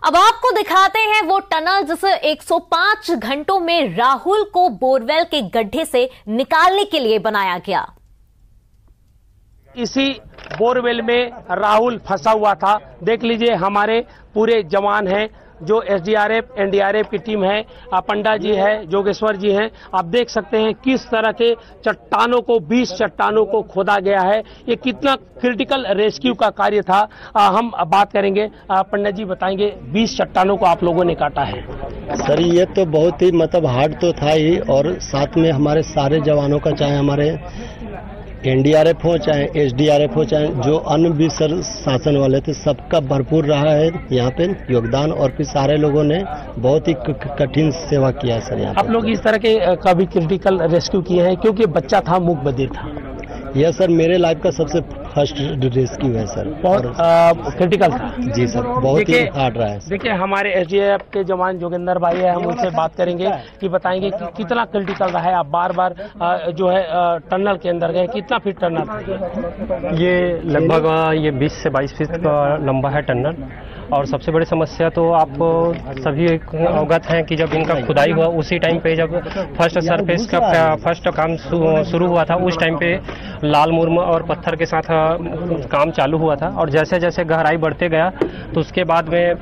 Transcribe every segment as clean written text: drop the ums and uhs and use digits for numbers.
अब आपको दिखाते हैं वो टनल जिसे 105 घंटों में राहुल को बोरवेल के गड्ढे से निकालने के लिए बनाया गया। इसी बोरवेल में राहुल फंसा हुआ था। देख लीजिए, हमारे पूरे जवान हैं, जो एसडीआरएफ एनडीआरएफ की टीम है, पंडा जी है, जोगेश्वर जी हैं। आप देख सकते हैं किस तरह के चट्टानों को, 20 चट्टानों को खोदा गया है। ये कितना क्रिटिकल रेस्क्यू का कार्य था, हम बात करेंगे। पंडा जी बताएंगे, 20 चट्टानों को आप लोगों ने काटा है। सर ये तो बहुत ही मतलब हार्ड तो था ही, और साथ में हमारे सारे जवानों का, चाहे हमारे एनडीआरएफ हो, चाहे एसडीआरएफ हो, चाहे जो अन्य भी सर शासन वाले थे, सबका भरपूर रहा है यहाँ पे योगदान। और फिर सारे लोगों ने बहुत ही कठिन सेवा किया है सर यहाँ। आप लोग इस तरह के कभी क्रिटिकल रेस्क्यू किए हैं? क्योंकि बच्चा था, मूक बधिर था। यह सर मेरे लाइफ का सबसे फर्स्ट रेस्क्यू है सर। बहुत क्रिटिकल था। जी सर, बहुत ही हार्ड रहा है। देखिए, हमारे एसडीएफ के जवान जोगिंदर भाई है, हम उनसे बात करेंगे कि बताएंगे कि कितना क्रिटिकल रहा है। आप बार बार जो है टनल के अंदर गए, कितना फीट टनल था? ये लगभग ये 20 से 22 फीट लंबा है टनल। और सबसे बड़ी समस्या तो आप सभी अवगत हैं कि जब इनका खुदाई हुआ, उसी टाइम पे जब फर्स्ट सरफेस का फर्स्ट काम शुरू हुआ था, उस टाइम पे लाल मुर्म और पत्थर के साथ काम चालू हुआ था। और जैसे जैसे गहराई बढ़ते गया तो उसके बाद में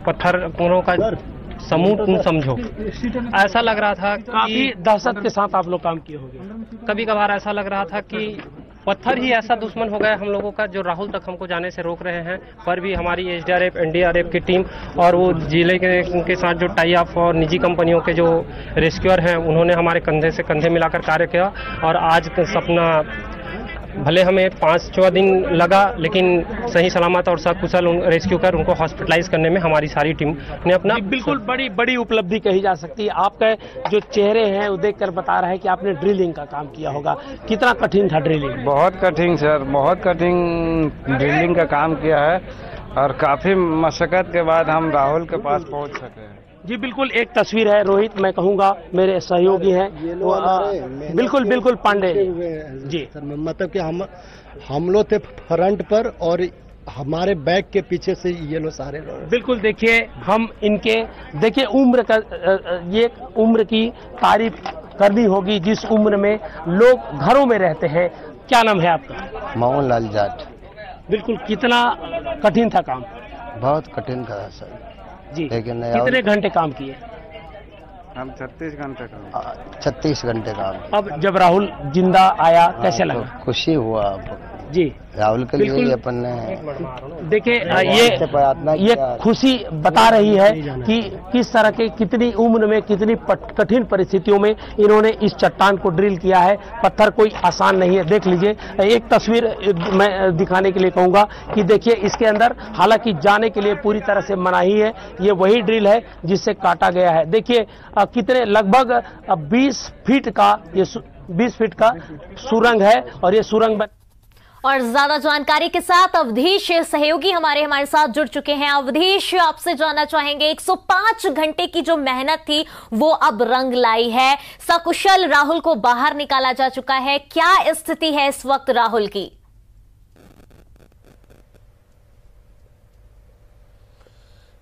पत्थरों का समूह समझो ऐसा लग रहा था कि दहशत के साथ आप लोग काम किए होंगे। कभी कभार ऐसा लग रहा था कि पत्थर ही ऐसा दुश्मन हो गया हम लोगों का, जो राहुल तक हमको जाने से रोक रहे हैं। पर भी हमारी एसडीआरएफ एनडीआरएफ की टीम और वो जिले के साथ जो टाई अप और निजी कंपनियों के जो रेस्क्यूअर हैं, उन्होंने हमारे कंधे से कंधे मिलाकर कार्य किया। और आज सपना भले हमें 5-6 दिन लगा, लेकिन सही सलामत और सकुशल रेस्क्यू कर उनको हॉस्पिटलाइज करने में हमारी सारी टीम ने अपना बिल्कुल बड़ी उपलब्धि कही जा सकती है। आपका जो चेहरे हैं वो देखकर बता रहा है कि आपने ड्रिलिंग का काम किया होगा। कितना कठिन था ड्रिलिंग? बहुत कठिन सर, बहुत कठिन ड्रिलिंग का काम किया है, और काफी मशक्कत के बाद हम राहुल के पास पहुंच सके हैं। जी बिल्कुल, एक तस्वीर है। रोहित, मैं कहूँगा मेरे सहयोगी हैं, बिल्कुल पांडे जी। मतलब कि हम लोग थे फ्रंट पर और हमारे बैक के पीछे से ये लोग सारे लोग। बिल्कुल, देखिए हम इनके, देखिए उम्र का, ये उम्र की तारीफ करनी होगी जिस उम्र में लोग घरों में रहते हैं। क्या नाम है आपका? मोहन लाल जाट। बिल्कुल, कितना कठिन था काम? बहुत कठिन था सर जी। लेकिन कितने घंटे काम किए? हम 36 घंटे काम। 36 घंटे काम। अब जब राहुल जिंदा आया, कैसे लगा? तो खुशी हुआ जी। राहुल के लिए अपन ने देखिए, ये खुशी बता रही है कि किस तरह के, कितनी उम्र में, कितनी कठिन परिस्थितियों में इन्होंने इस चट्टान को ड्रिल किया है। पत्थर कोई आसान नहीं है। देख लीजिए, एक तस्वीर मैं दिखाने के लिए कहूंगा कि देखिए इसके अंदर, हालांकि जाने के लिए पूरी तरह से मनाही है। ये वही ड्रिल है जिससे काटा गया है। देखिए कितने, लगभग 20 फीट का, ये 20 फीट का सुरंग है। और ये सुरंग और ज्यादा जानकारी के साथ अवधेश सहयोगी हमारे साथ जुड़ चुके हैं। अवधेश, आपसे जानना चाहेंगे, 105 घंटे की जो मेहनत थी वो अब रंग लाई है। सकुशल राहुल को बाहर निकाला जा चुका है। क्या स्थिति है इस वक्त राहुल की?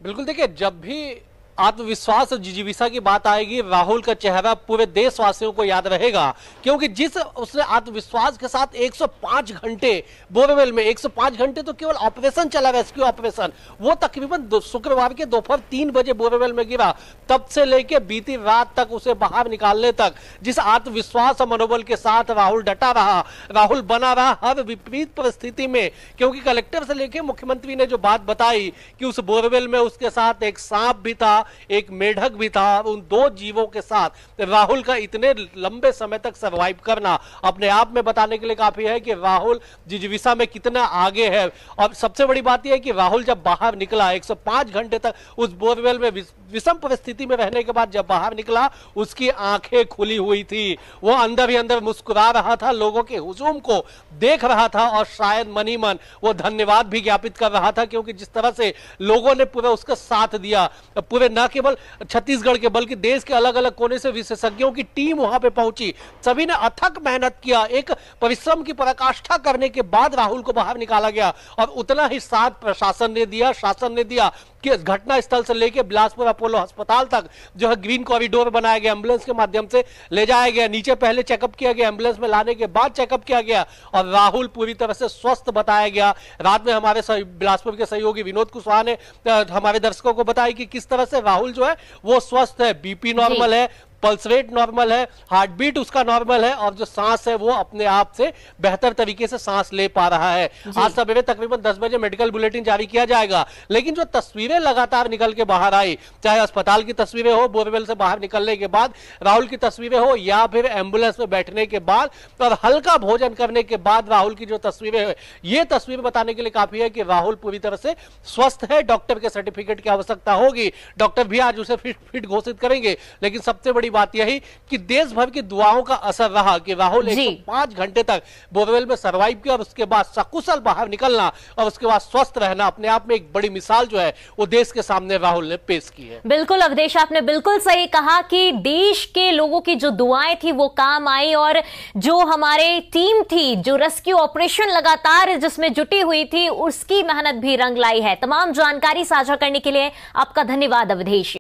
बिल्कुल, देखिए जब भी आत्मविश्वास और जिजीविसा की बात आएगी, राहुल का चेहरा पूरे देशवासियों को याद रहेगा। क्योंकि जिस उसने आत्मविश्वास के साथ 105 घंटे बोरवेल में, 105 घंटे तो केवल ऑपरेशन चला, रेस्क्यू ऑपरेशन, वो तकरीबन शुक्रवार के दोपहर 3 बजे बोरवेल में गिरा। तब से लेके बीती रात तक उसे बाहर निकालने तक जिस आत्मविश्वास और मनोबल के साथ राहुल डटा रहा, राहुल बना रहा हर विपरीत परिस्थिति में। क्योंकि कलेक्टर से लेके मुख्यमंत्री ने जो बात बताई कि उस बोरवेल में उसके साथ एक सांप भी था, एक मेढक भी था। उन 2 जीवों के साथ राहुल का इतने लंबे समय तक सरवाइव करना अपने आप में बताने के लिए काफी है कि राहुल जिजीविसा में कितना आगे है। और सबसे बड़ी बात यह है कि राहुल जब बाहर निकला, 105 घंटे तक उस बोरवेल में विषम परिस्थिति में रहने के बाद जब बाहर निकला, उसकी आंखें खुली हुई थी। वो अंदर ही अंदर मुस्कुरा रहा था, लोगों के हुजूम को देख रहा था, और शायद मन ही मन वो धन्यवाद भी ज्ञापित कर रहा था। क्योंकि जिस तरह से लोगों ने पूरा उसका साथ दिया, पूरे न केवल छत्तीसगढ़ के बल्कि देश के अलग अलग कोने से विशेषज्ञों की टीम वहां पे पहुंची। सभी ने अथक मेहनत किया, एक परिश्रम की पराकाष्ठा करने के बाद राहुल को बाहर निकाला गया और उतना ही साथ प्रशासन ने दिया, शासन ने दिया कि घटना स्थल से लेकर बिलासपुर अपोलो अस्पताल तक जो है ग्रीन कॉरिडोर बनाया गया, एम्बुलेंस के माध्यम से ले जाया गया, नीचे पहले चेकअप किया गया, एम्बुलेंस में लाने के बाद चेकअप किया गया और राहुल पूरी तरह से स्वस्थ बताया गया। रात में हमारे बिलासपुर के सहयोगी विनोद कुशवाहा ने हमारे दर्शकों को बताया कि किस तरह से राहुल जो है वो स्वस्थ है, बीपी नॉर्मल है, पल्स रेट नॉर्मल है, हार्ट बीट उसका नॉर्मल है और जो सांस है वो अपने आप से बेहतर तरीके से सांस ले पा रहा है। आज सवेरे तकरीबन 10 बजे मेडिकल बुलेटिन जारी किया जाएगा, लेकिन जो तस्वीरें लगातार निकल के बाहर आई, चाहे अस्पताल की तस्वीरें हो, बोरवेल से बाहर निकलने के बाद राहुल की तस्वीरें हो या फिर एम्बुलेंस में बैठने के बाद और हल्का भोजन करने के बाद राहुल की जो तस्वीरें है, ये तस्वीर बताने के लिए काफी है कि राहुल पूरी तरह से स्वस्थ है। डॉक्टर के सर्टिफिकेट की आवश्यकता होगी, डॉक्टर भी आज उसे फिट घोषित करेंगे, लेकिन सबसे बड़ी बात यही कि देश भर की दुआओं का असर रहा कि राहुल 105 घंटे तक बोरवेल में सरवाइव किया और उसके बाद सकुशल बाहर निकलना और उसके बाद स्वस्थ रहना, अपने आप में एक बड़ी मिसाल जो है वो देश के सामने राहुल ने पेश की है। बिल्कुल अवधेश, आपने बिल्कुल सही कहा कि देश के लोगों की जो दुआएं थी वो काम आई और जो हमारे टीम थी, जो रेस्क्यू ऑपरेशन लगातार जिसमें जुटी हुई थी, उसकी मेहनत भी रंग लाई है। तमाम जानकारी साझा करने के लिए आपका धन्यवाद अवधेश।